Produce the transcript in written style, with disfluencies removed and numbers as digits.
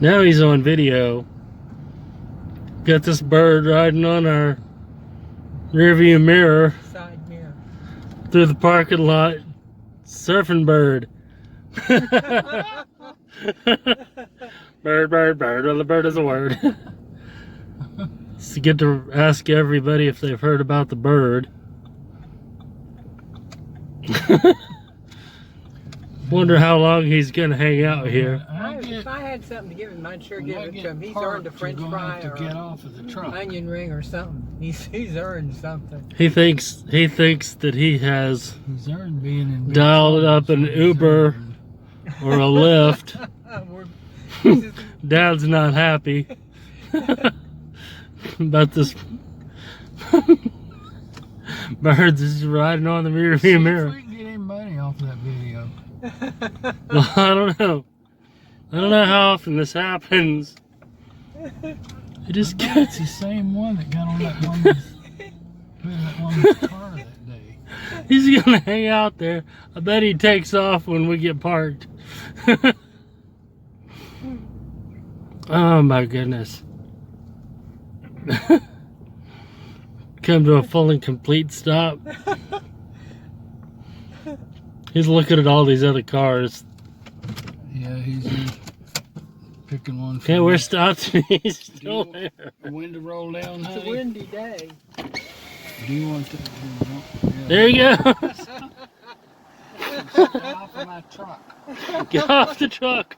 Now he's on video. Got this bird riding on our rearview mirror. Side mirror. Through the parking lot. Surfing bird. Bird, bird, bird. Well, the bird is a word. So get to ask everybody if they've heard about the bird. Wonder how long he's gonna hang out here. If I had something to give him, I'd sure give it to him. He's earned a French fry or get off of the truck. onion ring or something. He's earned something. He thinks that he has He's earned being in dialed up an Uber or a Lyft. Dad's not happy about this. Bird's just riding on the rearview mirror. If we can get any money off that video. Well, I don't know. I don't know how often this happens. It just It's the same one that got on that woman's car that day. He's gonna hang out there. I bet he takes off when we get parked. Oh my goodness. Come to a full and complete stop. He's looking at all these other cars. Yeah, he's picking one. Okay, we're stopped and he's still there. A wind to roll down, honey? It's a windy day. Do you want to? Yeah. There you go. Get off of my truck. Get off the truck.